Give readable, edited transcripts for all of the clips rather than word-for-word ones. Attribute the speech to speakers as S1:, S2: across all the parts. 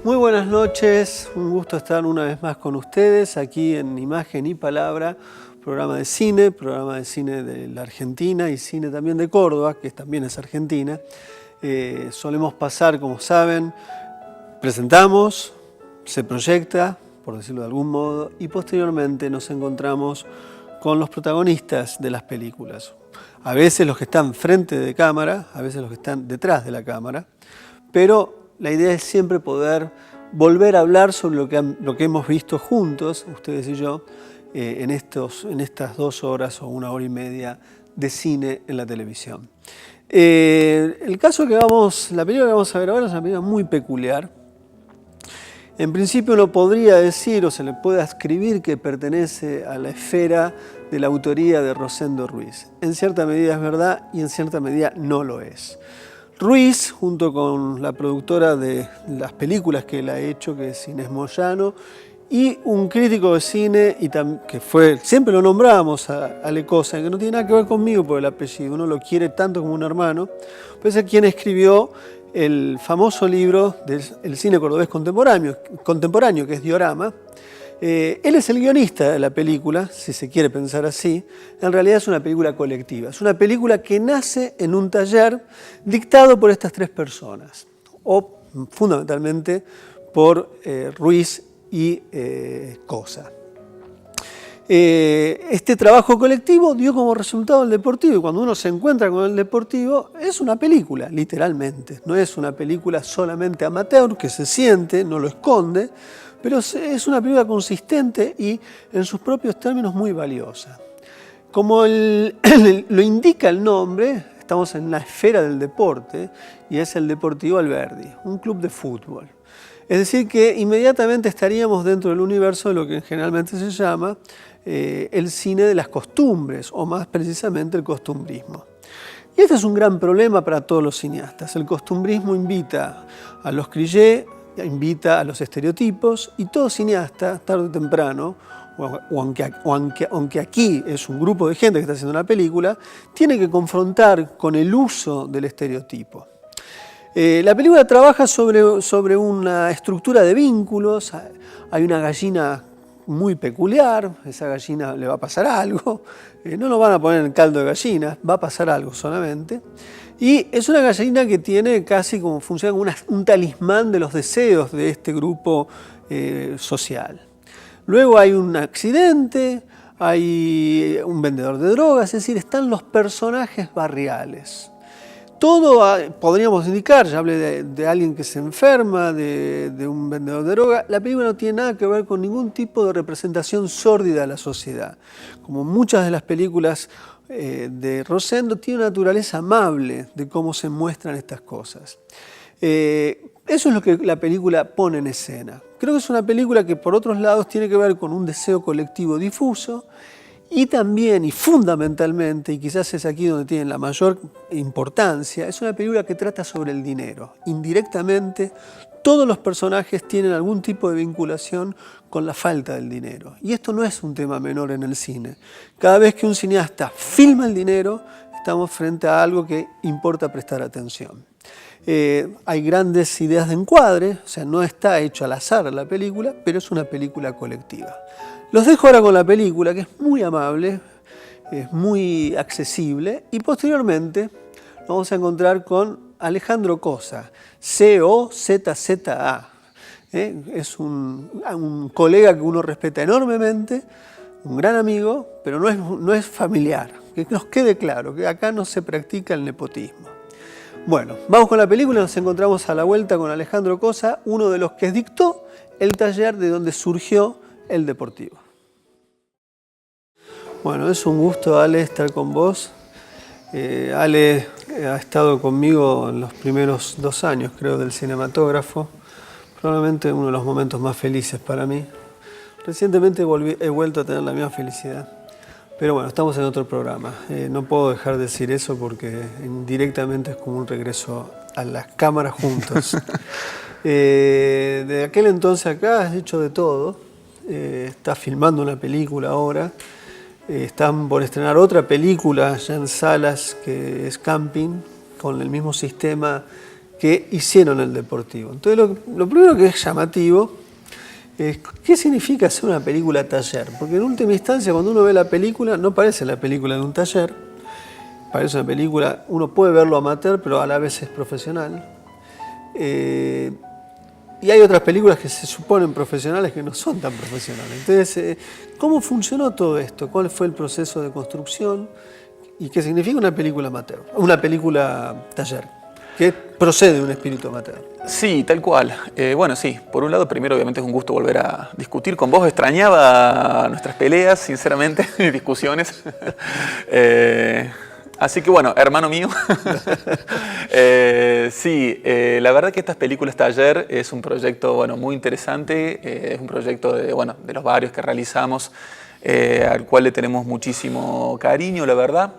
S1: Muy buenas noches, un gusto estar una vez más con ustedes aquí en Imagen y Palabra, programa de cine de la Argentina y cine también de Córdoba, que también es Argentina. Solemos pasar, como saben, presentamos, se proyecta, por decirlo de algún modo, y posteriormente nos encontramos con los protagonistas de las películas. A veces los que están frente de cámara, a veces los que están detrás de la cámara, pero la idea es siempre poder volver a hablar sobre lo que hemos visto juntos, ustedes y yo, en estas 2 horas o 1 hora y media de cine en la televisión. La película que vamos a ver ahora es una película muy peculiar. En principio uno podría decir o se le puede ascribir que pertenece a la esfera de la autoría de Rosendo Ruiz. En cierta medida es verdad y en cierta medida no lo es. Ruiz, junto con la productora de las películas que él ha hecho, que es Inés Moyano, y un crítico de cine, que siempre lo nombramos a Ale Cosa, que no tiene nada que ver conmigo por el apellido, uno lo quiere tanto como un hermano, pues es quien escribió el famoso libro del cine cordobés contemporáneo, que es Diorama. Él es el guionista de la película, si se quiere pensar así. En realidad es una película colectiva. Es una película que nace en un taller dictado por estas 3 personas, o fundamentalmente por Ruiz y Cosa. Este trabajo colectivo dio como resultado el Deportivo, y cuando uno se encuentra con el Deportivo es una película, literalmente. No es una película solamente amateur, que se siente, no lo esconde, pero es una película consistente y en sus propios términos muy valiosa. Como lo indica el nombre, estamos en la esfera del deporte y es el Deportivo Alberdi, un club de fútbol. Es decir que inmediatamente estaríamos dentro del universo de lo que generalmente se llama el cine de las costumbres, o más precisamente el costumbrismo. Y este es un gran problema para todos los cineastas. El costumbrismo invita a los clichés, invita a los estereotipos, y todo cineasta, tarde o temprano, aunque aquí es un grupo de gente que está haciendo una película, tiene que confrontar con el uso del estereotipo. La película trabaja sobre una estructura de vínculos. Hay una gallina muy peculiar, esa gallina le va a pasar algo, no lo van a poner en caldo de gallina, va a pasar algo solamente. Y es una gallina que funciona como un talismán de los deseos de este grupo social. Luego hay un accidente, hay un vendedor de drogas, es decir, están los personajes barriales. Todo podríamos indicar, ya hablé de alguien que se enferma, de un vendedor de droga. La película no tiene nada que ver con ningún tipo de representación sórdida de la sociedad. Como muchas de las películas de Rosendo, tiene una naturaleza amable de cómo se muestran estas cosas. Eso es lo que la película pone en escena. Creo que es una película que por otros lados tiene que ver con un deseo colectivo difuso, y también y fundamentalmente, y quizás es aquí donde tiene la mayor importancia, es una película que trata sobre el dinero. Indirectamente, todos los personajes tienen algún tipo de vinculación con la falta del dinero. Y esto no es un tema menor en el cine. Cada vez que un cineasta filma el dinero, estamos frente a algo que importa prestar atención. Hay grandes ideas de encuadre, o sea, no está hecho al azar la película, pero es una película colectiva. Los dejo ahora con la película, que es muy amable, es muy accesible, y posteriormente nos vamos a encontrar con Alejandro Cosa, C-O-Z-Z-A. Es un colega que uno respeta enormemente, un gran amigo, pero no es familiar. Que nos quede claro que acá no se practica el nepotismo. Bueno, vamos con la película, nos encontramos a la vuelta con Alejandro Cosa, uno de los que dictó el taller de donde surgió el Deportivo. Bueno, es un gusto, Ale, estar con vos. Ale ha estado conmigo en los primeros 2 años, creo, del cinematógrafo. Probablemente uno de los momentos más felices para mí. Recientemente he vuelto a tener la misma felicidad. Pero bueno, estamos en otro programa. No puedo dejar de decir eso porque indirectamente es como un regreso a las cámaras juntos. De aquel entonces acá has hecho de todo. Estás filmando una película ahora. Están por estrenar otra película ya en salas que es Camping, con el mismo sistema que hicieron el Deportivo. Entonces lo primero que es llamativo es ¿qué significa hacer una película taller? Porque en última instancia cuando uno ve la película no parece la película de un taller, parece una película, uno puede verlo amateur pero a la vez es profesional. Y hay otras películas que se suponen profesionales que no son tan profesionales. Entonces, ¿cómo funcionó todo esto? ¿Cuál fue el proceso de construcción? ¿Y qué significa una película amateur? Una película taller, que procede de un espíritu amateur.
S2: Sí, tal cual. Bueno, sí, por un lado, primero obviamente es un gusto volver a discutir con vos. Extrañaba nuestras peleas, sinceramente, mis discusiones. Así que bueno, hermano mío, sí, la verdad que estas películas taller es un proyecto bueno, muy interesante, es un proyecto de los varios que realizamos, al cual le tenemos muchísimo cariño, la verdad.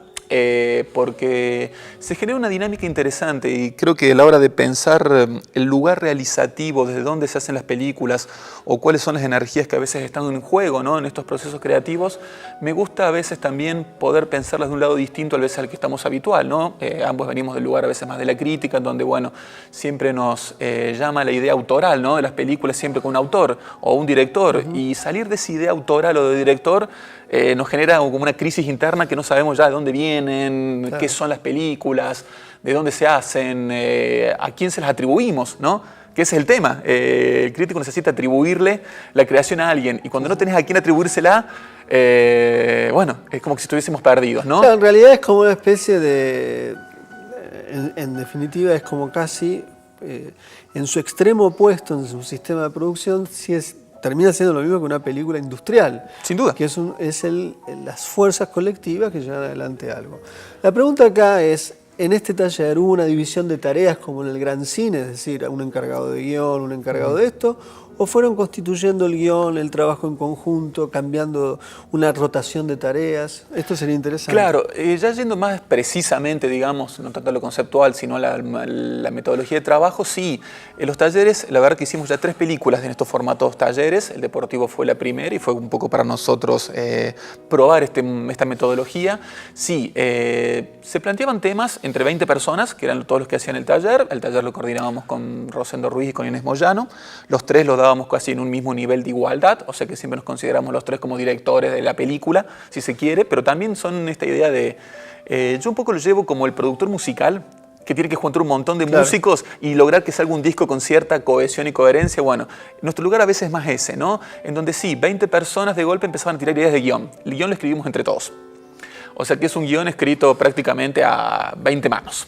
S2: Porque se genera una dinámica interesante y creo que a la hora de pensar el lugar realizativo, desde dónde se hacen las películas o cuáles son las energías que a veces están en juego, ¿no? En estos procesos creativos, me gusta a veces también poder pensarlas de un lado distinto a veces al que estamos habitual, ¿no? Ambos venimos del lugar a veces más de la crítica, en donde bueno, siempre nos llama la idea autoral, ¿no? De las películas siempre con un autor o un director y salir de esa idea autoral o de director nos genera como una crisis interna que no sabemos ya de dónde vienen, claro, qué son las películas, de dónde se hacen, a quién se las atribuimos, ¿no? Que ese es el tema. El crítico necesita atribuirle la creación a alguien y cuando no tenés a quién atribuírsela, bueno, es como que si estuviésemos perdidos, ¿no?
S1: Claro, en realidad es como una especie de, en definitiva es como casi, en su extremo opuesto, en su sistema de producción, termina siendo lo mismo que una película industrial.
S2: Sin duda.
S1: Que es las fuerzas colectivas que llevan adelante algo. La pregunta acá es, en este taller hubo una división de tareas como en el gran cine, es decir, un encargado de guión, un encargado de esto, o fueron constituyendo el guión, el trabajo en conjunto, cambiando una rotación de tareas. Esto sería interesante.
S2: Claro, ya yendo más precisamente, digamos, no tanto a lo conceptual, sino la metodología de trabajo, sí. En los talleres, la verdad que hicimos ya 3 películas en estos formatos talleres. El Deportivo fue la primera y fue un poco para nosotros probar esta metodología. Sí, se planteaban temas entre 20 personas, que eran todos los que hacían el taller. El taller lo coordinábamos con Rosendo Ruiz y con Inés Moyano. Los 3 los dábamos casi en un mismo nivel de igualdad, o sea que siempre nos consideramos los 3 como directores de la película, si se quiere, pero también son esta idea de... yo un poco lo llevo como el productor musical, que tiene que juntar un montón de músicos y lograr que salga un disco con cierta cohesión y coherencia. Bueno, nuestro lugar a veces es más ese, ¿no? En donde sí, 20 personas de golpe empezaban a tirar ideas de guión. El guión lo escribimos entre todos. O sea que es un guión escrito prácticamente a 20 manos.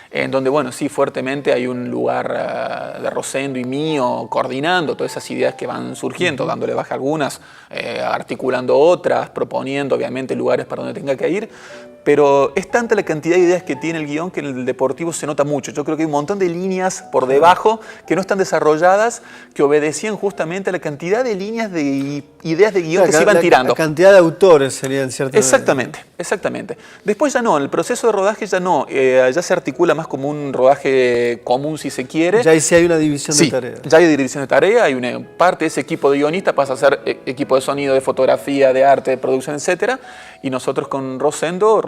S2: En donde, bueno, sí, fuertemente hay un lugar de Rosendo y mío coordinando todas esas ideas que van surgiendo, dándole baja a algunas, articulando otras, proponiendo, obviamente, lugares para donde tenga que ir. Pero es tanta la cantidad de ideas que tiene el guión que en el Deportivo se nota mucho. Yo creo que hay un montón de líneas por debajo que no están desarrolladas, que obedecían justamente a la cantidad de líneas de ideas de guión que se iban tirando.
S1: La cantidad de autores serían ciertas.
S2: Exactamente, exactamente. Después ya no, en el proceso de rodaje ya no, ya se articula más como un rodaje común si se quiere.
S1: Ya ahí sí hay una división de tareas.
S2: Ya hay división de tareas, hay una parte de ese equipo de guionistas pasa a ser equipo de sonido, de fotografía, de arte, de producción, etc. Y nosotros con Rosendo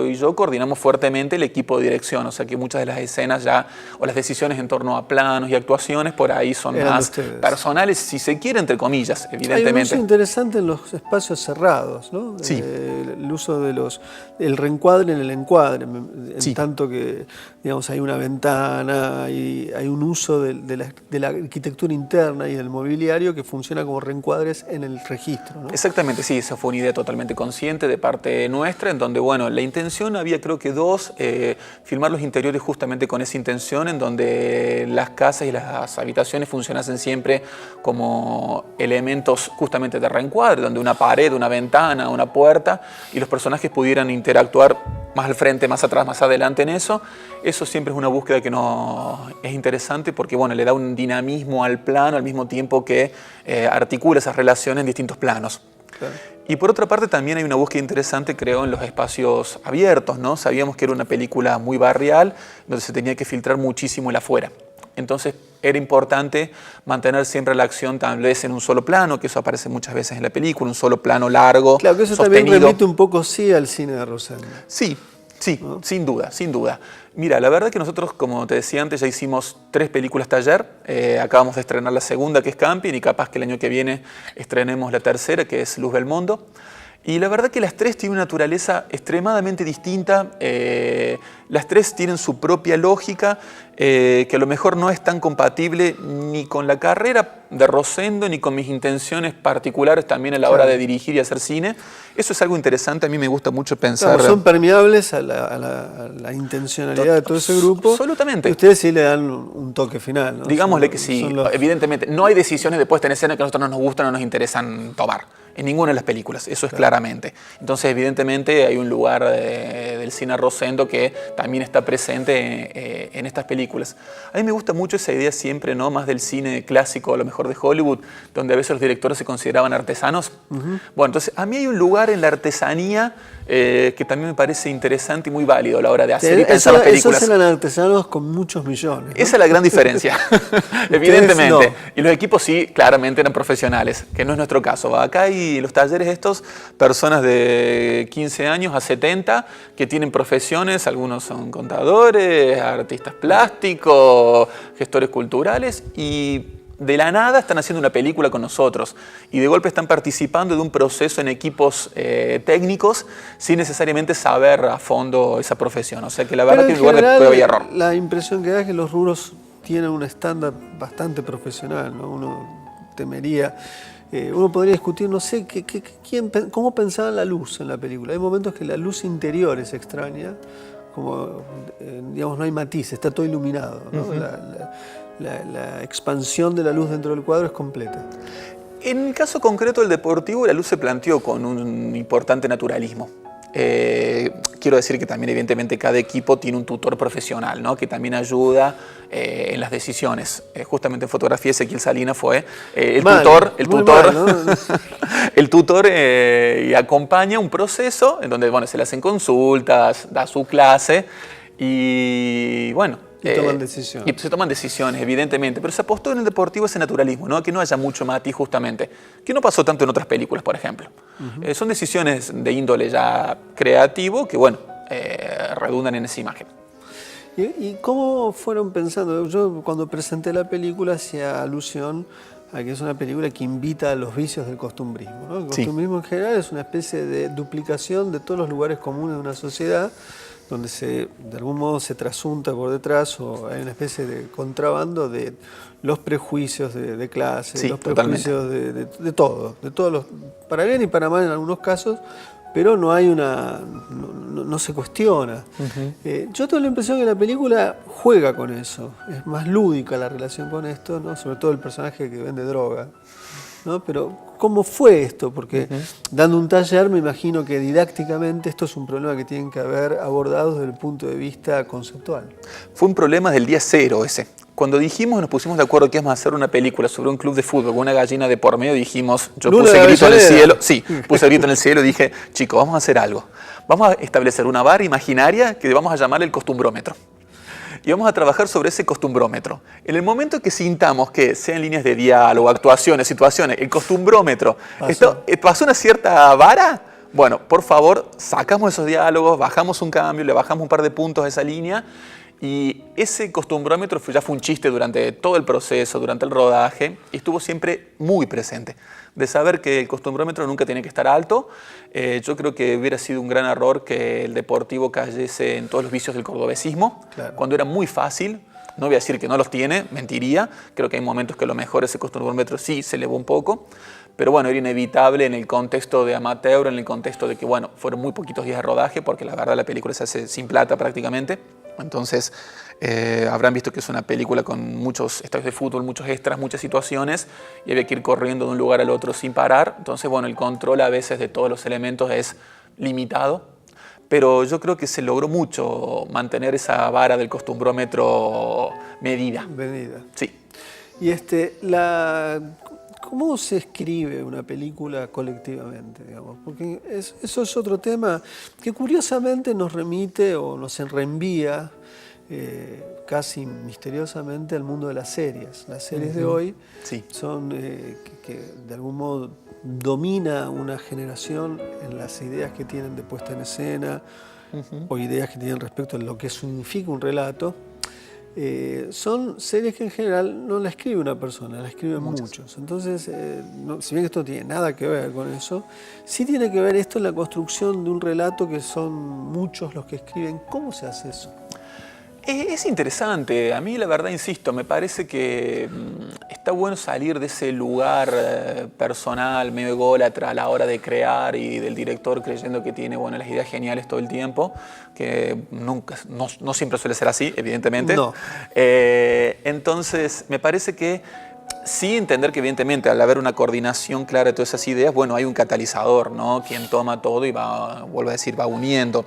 S2: y yo coordinamos fuertemente el equipo de dirección, o sea que muchas de las escenas ya, o las decisiones en torno a planos y actuaciones, por ahí son más personales, si se quiere, entre comillas, evidentemente.
S1: Hay un uso interesante en los espacios cerrados, ¿no?
S2: Sí.
S1: El uso de el reencuadre en el encuadre, en tanto que, digamos, hay una ventana, hay un uso de la arquitectura interna y del mobiliario que funciona como reencuadres en el registro, ¿no?
S2: Exactamente, sí, esa fue una idea totalmente consciente de parte nuestra, en donde, bueno, la intención había creo que 2, filmar los interiores justamente con esa intención, en donde las casas y las habitaciones funcionasen siempre como elementos justamente de reencuadre, donde una pared, una ventana, una puerta, y los personajes pudieran interactuar más al frente, más atrás, más adelante en eso. Eso siempre es una búsqueda que es interesante porque, bueno, le da un dinamismo al plano al mismo tiempo que articula esas relaciones en distintos planos. Claro. Y por otra parte también hay una búsqueda interesante, creo, en los espacios abiertos, ¿no? Sabíamos que era una película muy barrial, donde se tenía que filtrar muchísimo el afuera. Entonces era importante mantener siempre la acción tal vez en un solo plano, que eso aparece muchas veces en la película, un solo plano largo,
S1: claro, que eso
S2: sostenido.
S1: También remite un poco, sí, al cine de Rosendo.
S2: Sí. Sí,
S1: ¿no?
S2: sin duda, sin duda. Mira, la verdad que nosotros, como te decía antes, ya hicimos 3 películas taller. Acabamos de estrenar la segunda, que es Camping, y capaz que el año que viene estrenemos la tercera, que es Luz del Mundo. Y la verdad que las 3 tienen una naturaleza extremadamente distinta. Las 3 tienen su propia lógica, que a lo mejor no es tan compatible ni con la carrera de Rosendo, ni con mis intenciones particulares también a la hora de dirigir y hacer cine. Eso es algo interesante, a mí me gusta mucho pensar.
S1: Claro, son permeables a la intencionalidad de todo ese grupo.
S2: Absolutamente.
S1: Y ustedes sí le dan un toque final, ¿no?
S2: Digámosle que sí, evidentemente. No hay decisiones de puesta en escena que a nosotros no nos gustan o nos interesan tomar. En ninguna de las películas, eso es claramente. Entonces, evidentemente, hay un lugar del cine Rosendo que también está presente en estas películas. A mí me gusta mucho esa idea siempre, ¿no? Más del cine clásico, a lo mejor de Hollywood, donde a veces los directores se consideraban artesanos. Bueno, entonces, a mí hay un lugar en la artesanía que también me parece interesante y muy válido a la hora de hacer y pensar las películas.
S1: Esos eran artesanos con muchos millones, ¿no?
S2: Esa es la gran diferencia, evidentemente. No. Y los equipos sí, claramente eran profesionales, que no es nuestro caso. Acá hay los talleres estos, personas de 15 años a 70 que tienen profesiones, algunos son contadores, artistas plásticos, gestores culturales y de la nada están haciendo una película con nosotros y de golpe están participando de un proceso en equipos técnicos sin necesariamente saber a fondo esa profesión. O sea que la verdad que es un lugar de prueba y error.
S1: La impresión que da es que los rubros tienen un estándar bastante profesional, ¿no? Uno temería, uno podría discutir, no sé, cómo pensaban la luz en la película. Hay momentos que la luz interior es extraña, como, digamos, no hay matiz, está todo iluminado, ¿no? La expansión de la luz dentro del cuadro es completa.
S2: En el caso concreto del Deportivo, la luz se planteó con un importante naturalismo. Quiero decir que también evidentemente cada equipo tiene un tutor profesional, ¿no? Que también ayuda en las decisiones. Justamente en fotografía Ezequiel Salina fue el tutor y acompaña un proceso en donde bueno, se le hacen consultas, da su clase y bueno.
S1: Y toman decisiones.
S2: Y se toman decisiones, evidentemente. Pero se apostó en el Deportivo ese naturalismo, ¿no? Que no haya mucho matiz justamente. Que no pasó tanto en otras películas, por ejemplo. Son decisiones de índole ya creativo que, bueno, redundan en esa imagen.
S1: ¿Y cómo fueron pensando? Yo cuando presenté la película hacía alusión a que es una película que invita a los vicios del costumbrismo, ¿no? El costumbrismo en general es una especie de duplicación de todos los lugares comunes de una sociedad donde de algún modo se trasunta por detrás o hay una especie de contrabando de los prejuicios de clase, los prejuicios de todos los, para bien y para mal en algunos casos, pero no hay no se cuestiona. Yo tengo la impresión que la película juega con eso, es más lúdica la relación con esto, ¿no? Sobre todo el personaje que vende droga, ¿no? Pero ¿cómo fue esto? Porque dando un taller me imagino que didácticamente esto es un problema que tienen que haber abordado desde el punto de vista conceptual.
S2: Fue un problema del día cero ese. Cuando dijimos, nos pusimos de acuerdo que íbamos a hacer una película sobre un club de fútbol con una gallina de por medio, dijimos, yo puse el grito en el cielo, puse el grito en el cielo y dije, chicos, vamos a hacer algo. Vamos a establecer una barra imaginaria que vamos a llamar el costumbrómetro. Y vamos a trabajar sobre ese costumbrómetro. En el momento que sintamos que, sean líneas de diálogo, actuaciones, situaciones, el costumbrómetro pasó una cierta vara, bueno, por favor, sacamos esos diálogos, bajamos un cambio, le bajamos un par de puntos a esa línea y ese costumbrómetro ya fue un chiste durante todo el proceso, durante el rodaje y estuvo siempre muy presente. De saber que el costumbrómetro nunca tiene que estar alto. Yo creo que hubiera sido un gran error que el Deportivo cayese en todos los vicios del cordobesismo, cuando era muy fácil. No voy a decir que no los tiene, mentiría. Creo que hay momentos que a lo mejor ese costumbrómetro sí se elevó un poco. Pero bueno, era inevitable en el contexto de amateur, en el contexto de que, bueno, fueron muy poquitos días de rodaje, porque la verdad la película se hace sin plata prácticamente. Entonces, habrán visto que es una película con muchos estadios de fútbol, muchos extras, muchas situaciones, y había que ir corriendo de un lugar al otro sin parar. Entonces, bueno, el control a veces de todos los elementos es limitado, pero yo creo que se logró mucho mantener esa vara del costumbrómetro medida. Sí.
S1: Y ¿cómo se escribe una película colectivamente, digamos? Porque eso es otro tema que curiosamente nos remite o nos reenvía casi misteriosamente al mundo de las series. Las series de hoy son que de algún modo domina una generación en las ideas que tienen de puesta en escena, o ideas que tienen respecto a lo que significa un relato, son series que en general no la escribe una persona, la escriben muchos. Entonces, si bien esto no tiene nada que ver con eso, sí tiene que ver esto en la construcción de un relato que son muchos los que escriben. ¿Cómo se hace eso?
S2: Es interesante. A mí, la verdad, insisto, me parece que está bueno salir de ese lugar personal, medio ególatra a la hora de crear y del director creyendo que tiene las ideas geniales todo el tiempo, que no siempre suele ser así, evidentemente.
S1: No.
S2: Entonces, me parece que sí entender que evidentemente al haber una coordinación clara de todas esas ideas, hay un catalizador, ¿no? Quien toma todo y va uniendo.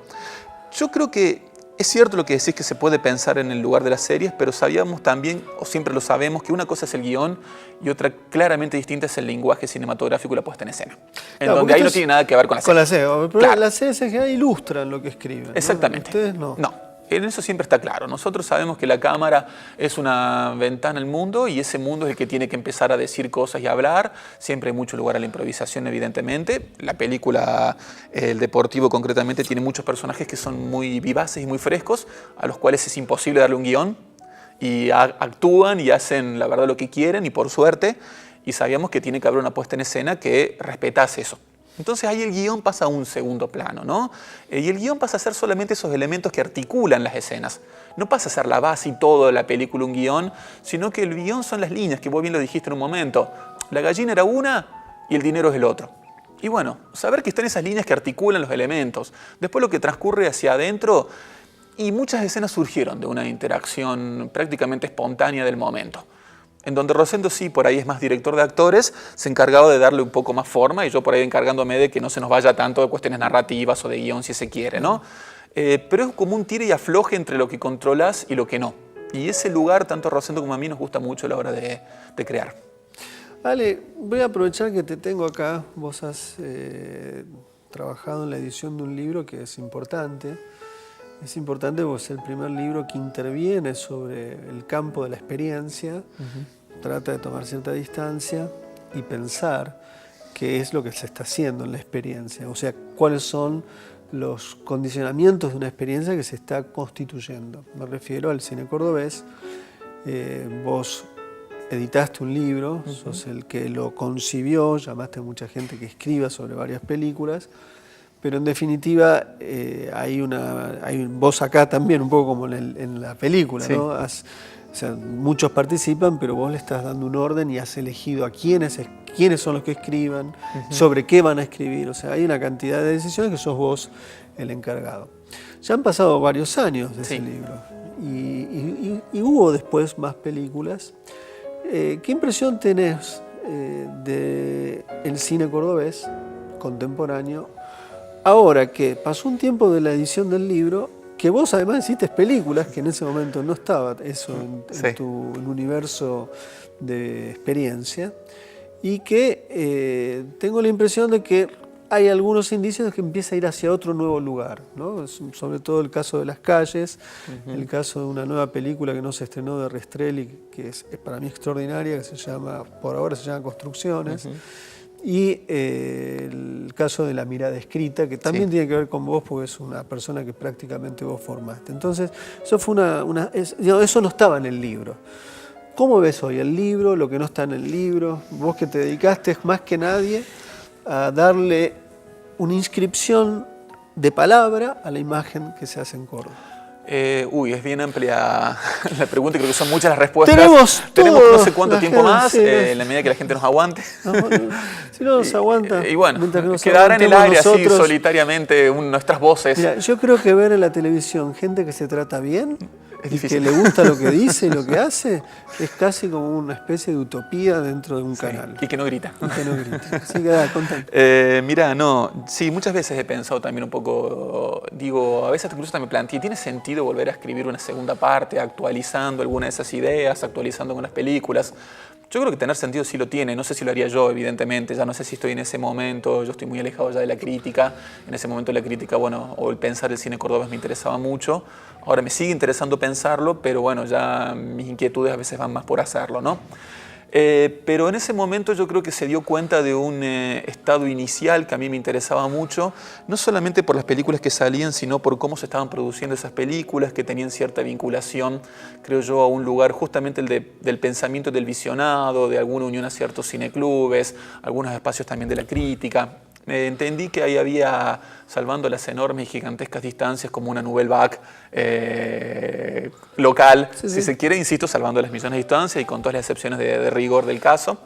S2: Yo creo que es cierto lo que decís, que se puede pensar en el lugar de las series, pero sabíamos también, o siempre lo sabemos, que una cosa es el guión y otra claramente distinta es el lenguaje cinematográfico y la puesta en escena. Donde ahí no tiene nada que ver con la serie.
S1: Con la serie. Pero las series en general ilustran lo que escriben.
S2: Exactamente.
S1: Ustedes no.
S2: No. En eso siempre está claro. Nosotros sabemos que la cámara es una ventana al mundo y ese mundo es el que tiene que empezar a decir cosas y a hablar. Siempre hay mucho lugar a la improvisación, evidentemente. La película, El Deportivo concretamente, tiene muchos personajes que son muy vivaces y muy frescos, a los cuales es imposible darle un guión. Y actúan y hacen, la verdad, lo que quieren, y por suerte. Y sabíamos que tiene que haber una puesta en escena que respetase eso. Entonces ahí el guión pasa a un segundo plano, ¿no? Y el guión pasa a ser solamente esos elementos que articulan las escenas. No pasa a ser la base y todo de la película un guión, sino que el guión son las líneas, que vos bien lo dijiste en un momento. La gallina era una y el dinero es el otro. Y bueno, saber que están esas líneas que articulan los elementos. Después lo que transcurre hacia adentro, y muchas escenas surgieron de una interacción prácticamente espontánea del momento. En donde Rosendo sí, por ahí es más director de actores, se encargado de darle un poco más forma, y yo por ahí encargándome de que no se nos vaya tanto de cuestiones narrativas o de guión si se quiere, ¿no? Pero es como un tire y afloje entre lo que controlas y lo que no. Y ese lugar, tanto a Rosendo como a mí, nos gusta mucho a la hora de crear.
S1: Ale, voy a aprovechar que te tengo acá. Vos has trabajado en la edición de un libro que es importante. Es importante porque es el primer libro que interviene sobre el campo de la experiencia, trata de tomar cierta distancia y pensar qué es lo que se está haciendo en la experiencia, o sea, cuáles son los condicionamientos de una experiencia que se está constituyendo. Me refiero al cine cordobés. Vos editaste un libro, sos el que lo concibió, llamaste a mucha gente que escriba sobre varias películas. Pero en definitiva, vos acá también, un poco como en la película, sí, ¿no? O sea, muchos participan, pero vos le estás dando un orden y has elegido a quiénes son los que escriban, sobre qué van a escribir. O sea, hay una cantidad de decisiones que sos vos el encargado. Ya han pasado varios años de ese libro y hubo después más películas. ¿Qué impresión tenés del cine cordobés contemporáneo? Ahora que pasó un tiempo de la edición del libro, que vos además hiciste películas, que en ese momento no estaba eso en tu universo de experiencia, y que tengo la impresión de que hay algunos indicios de que empieza a ir hacia otro nuevo lugar, ¿no? Sobre todo el caso de Las Calles, el caso de una nueva película que no se estrenó de Restrelli, que es para mí extraordinaria, que por ahora se llama Construcciones. Y el caso de La mirada escrita, que también tiene que ver con vos, porque es una persona que prácticamente vos formaste. Entonces, eso fue eso no estaba en el libro. ¿Cómo ves hoy el libro, lo que no está en el libro? Vos que te dedicaste más que nadie a darle una inscripción de palabra a la imagen que se hace en Córdoba.
S2: Es bien amplia la pregunta, creo que son muchas las respuestas.
S1: Tenemos
S2: no sé cuánto tiempo más, en la medida que la gente nos aguante.
S1: Si no nos aguanta,
S2: y bueno, quedará en el aire así solitariamente nuestras voces.
S1: Mira, yo creo que ver en la televisión gente que se trata bien y que le gusta lo que dice y lo que hace, es casi como una especie de utopía dentro de un canal.
S2: Y que no grita.
S1: Así que contame.
S2: Mirá, muchas veces he pensado también un poco, a veces incluso me planteé, ¿tiene sentido volver a escribir una segunda parte, actualizando alguna de esas ideas, actualizando algunas películas? Yo creo que tener sentido sí lo tiene, no sé si lo haría yo, evidentemente, ya no sé si estoy en ese momento, yo estoy muy alejado ya de la crítica, en ese momento la crítica, o el pensar el cine cordobés me interesaba mucho, ahora me sigue interesando pensarlo, pero ya mis inquietudes a veces van más por hacerlo, ¿no? Pero en ese momento yo creo que se dio cuenta de un estado inicial que a mí me interesaba mucho, no solamente por las películas que salían, sino por cómo se estaban produciendo esas películas, que tenían cierta vinculación, creo yo, a un lugar justamente del pensamiento del visionado, de alguna unión a ciertos cineclubes, algunos espacios también de la crítica. Entendí que ahí había, salvando las enormes y gigantescas distancias, como una Nouvelle Vague local, si se quiere, insisto, salvando las millones de distancias y con todas las excepciones de rigor del caso.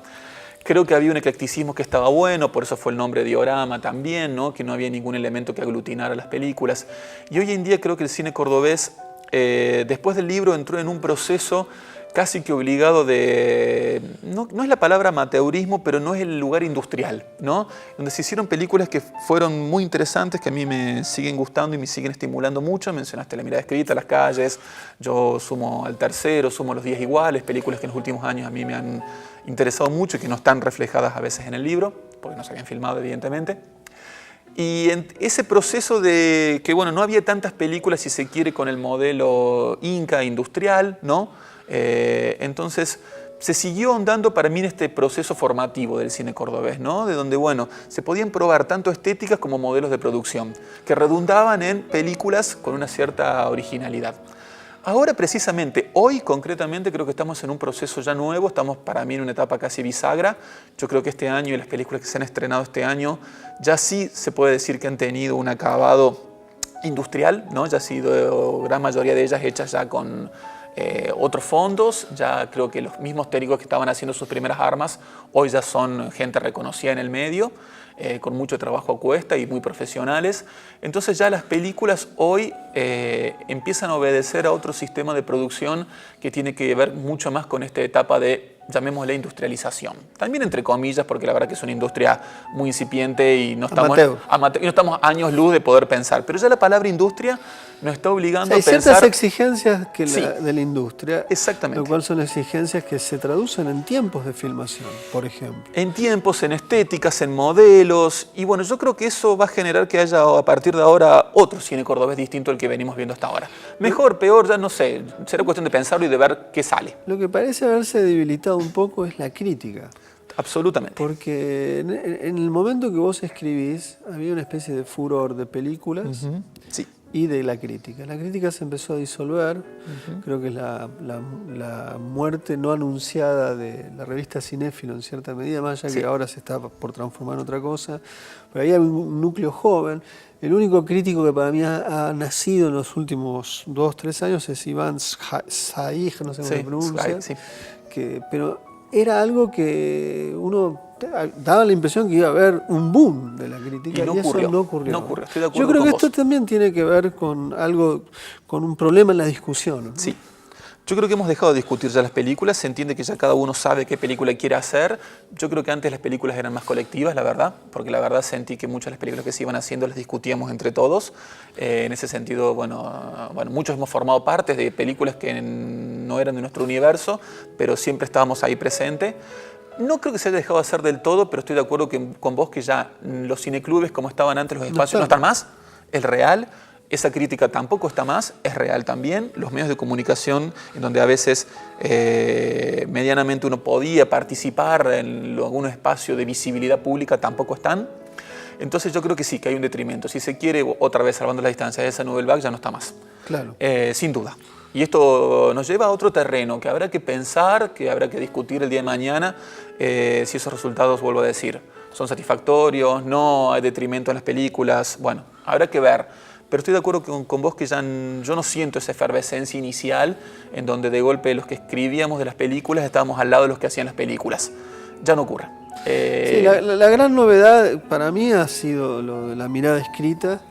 S2: Creo que había un eclecticismo que estaba bueno, por eso fue el nombre Diorama también, ¿no? Que no había ningún elemento que aglutinara las películas. Y hoy en día creo que el cine cordobés, después del libro, entró en un proceso casi que obligado de, no es la palabra amateurismo, pero no es el lugar industrial, ¿no? Donde se hicieron películas que fueron muy interesantes, que a mí me siguen gustando y me siguen estimulando mucho. Mencionaste La mirada escrita, Las calles, yo sumo Al tercero, sumo Los días iguales, películas que en los últimos años a mí me han interesado mucho y que no están reflejadas a veces en el libro, porque no se habían filmado evidentemente. Y en ese proceso de que, bueno, no había tantas películas, si se quiere, con el modelo Inca industrial, ¿no? Entonces se siguió ahondando para mí en este proceso formativo del cine cordobés, ¿no? De donde, bueno, se podían probar tanto estéticas como modelos de producción, que redundaban en películas con una cierta originalidad. Ahora, precisamente, hoy concretamente, creo que estamos en un proceso ya nuevo, estamos para mí en una etapa casi bisagra. Yo creo que este año y las películas que se han estrenado este año ya sí se puede decir que han tenido un acabado industrial, ¿no? Ya ha sido gran mayoría de ellas hechas ya con otros fondos. Ya creo que los mismos técnicos que estaban haciendo sus primeras armas hoy ya son gente reconocida en el medio, con mucho trabajo a cuesta y muy profesionales. Entonces ya las películas hoy empiezan a obedecer a otro sistema de producción que tiene que ver mucho más con esta etapa de, llamémosle, industrialización. También entre comillas, porque la verdad que es una industria muy incipiente y no estamos, y no estamos años luz de poder pensar. Pero ya la palabra industria nos está obligando a pensar...
S1: Hay ciertas exigencias que
S2: sí,
S1: de la industria,
S2: exactamente,
S1: lo cual son exigencias que se traducen en tiempos de filmación, por ejemplo.
S2: En tiempos, en estéticas, en modelos. Y bueno, yo creo que eso va a generar que haya a partir de ahora otro cine cordobés distinto al que venimos viendo hasta ahora. Mejor, peor, ya no sé. Será cuestión de pensarlo y de ver qué sale.
S1: Lo que parece haberse debilitado un poco es la crítica.
S2: Absolutamente.
S1: Porque en el momento que vos escribís, había una especie de furor de películas
S2: sí,
S1: y de la crítica. La crítica se empezó a disolver. Creo que es la muerte no anunciada de la revista Cinéfilo en cierta medida, más allá que ahora se está por transformar en otra cosa. Pero ahí hay un núcleo joven. El único crítico que para mí ha nacido en los últimos 2 o 3 años es Iván Saig, no sé cómo se pronuncia. Pero era algo que uno daba la impresión que iba a haber un boom de la crítica y eso no ocurrió.
S2: No ocurrió. Estoy de acuerdo.
S1: Yo creo
S2: con
S1: que
S2: vos.
S1: esto también tiene que ver con algo, con un problema en la discusión, ¿no?
S2: Sí. Yo creo que hemos dejado de discutir ya las películas, se entiende que ya cada uno sabe qué película quiere hacer. Yo creo que antes las películas eran más colectivas, la verdad, porque la verdad sentí que muchas de las películas que se iban haciendo las discutíamos entre todos. En ese sentido, bueno, muchos hemos formado parte de películas que no eran de nuestro universo, pero siempre estábamos ahí presentes. No creo que se haya dejado de hacer del todo, pero estoy de acuerdo con vos que ya los cineclubes como estaban antes, los espacios no están más, es real. Esa crítica tampoco está más, es real también. Los medios de comunicación, en donde a veces medianamente uno podía participar en algún espacio de visibilidad pública, tampoco están. Entonces yo creo que sí, que hay un detrimento. Si se quiere, otra vez salvando la distancia, esa Nouvelle Vague ya no está más.
S1: Claro.
S2: Sin duda. Y esto nos lleva a otro terreno que habrá que pensar, que habrá que discutir el día de mañana, si esos resultados, vuelvo a decir, son satisfactorios, no hay detrimento en las películas. Bueno, habrá que ver. Pero estoy de acuerdo con vos que ya yo no siento esa efervescencia inicial en donde de golpe los que escribíamos de las películas estábamos al lado de los que hacían las películas. Ya no ocurre.
S1: Sí, la gran novedad para mí ha sido lo de La mirada escrita,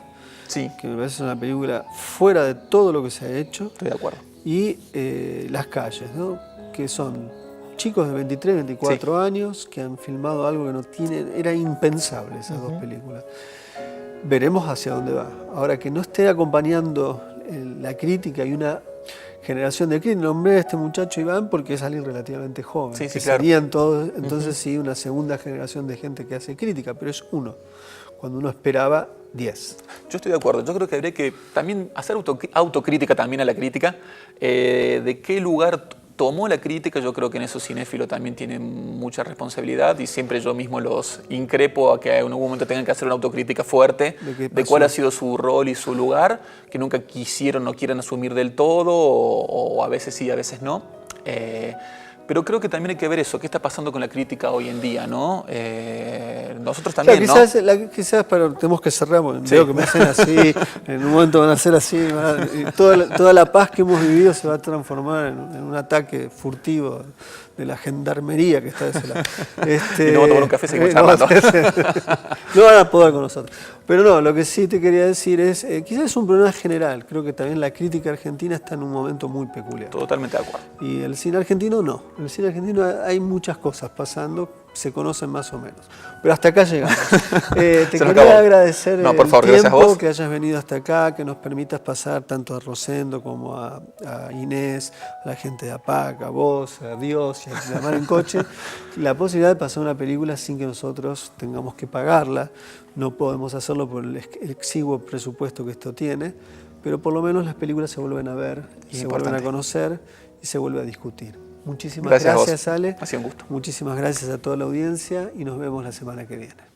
S2: sí,
S1: que me parece una película fuera de todo lo que se ha hecho.
S2: Estoy de acuerdo.
S1: Y Las calles, ¿no? Que son chicos de 23, 24 años que han filmado algo que no tienen, era impensable esas dos películas. Veremos hacia dónde va. Ahora, que no esté acompañando la crítica y una generación de críticos. Nombré a este muchacho Iván porque es alguien relativamente joven.
S2: Sí,
S1: que
S2: claro.
S1: Serían todos, entonces sí, una segunda generación de gente que hace crítica, pero es uno, cuando uno esperaba 10.
S2: Yo estoy de acuerdo. Yo creo que habría que también hacer autocrítica también a la crítica, de qué lugar tomó la crítica, yo creo que en eso Cinéfilo también tiene mucha responsabilidad y siempre yo mismo los increpo a que en algún momento tengan que hacer una autocrítica fuerte de cuál ha sido su rol y su lugar, que nunca quisieron o quieran asumir del todo, o a veces sí, a veces no. Pero creo que también hay que ver eso, qué está pasando con la crítica hoy en día, ¿no? Nosotros también,
S1: claro,
S2: ¿no?
S1: Quizás pero tenemos que cerrar, porque veo que me hacen así, en un momento van a hacer así, y toda la paz que hemos vivido se va a transformar en un ataque furtivo de la gendarmería que está de ese lado.
S2: Y no vamos a tomar un café, seguimos charlando.
S1: No van a poder con nosotros. Pero no, lo que sí te quería decir es, quizás es un problema general, creo que también la crítica argentina está en un momento muy peculiar.
S2: Totalmente de acuerdo.
S1: Y el cine argentino no. En el cine argentino hay muchas cosas pasando, se conocen más o menos. Pero hasta acá llegamos. Te quería agradecer
S2: por favor,
S1: el tiempo,
S2: gracias a vos.
S1: que hayas venido hasta acá, que nos permitas pasar tanto a Rosendo como a Inés, a la gente de APAC, a vos, a Dios y a la mano en coche, la posibilidad de pasar una película sin que nosotros tengamos que pagarla. No podemos hacerlo por el exiguo presupuesto que esto tiene, pero por lo menos las películas se vuelven a ver, se vuelven a conocer y se vuelve a discutir. Muchísimas gracias, Ale.
S2: Ha sido un gusto.
S1: Muchísimas gracias a toda la audiencia y nos vemos la semana que viene.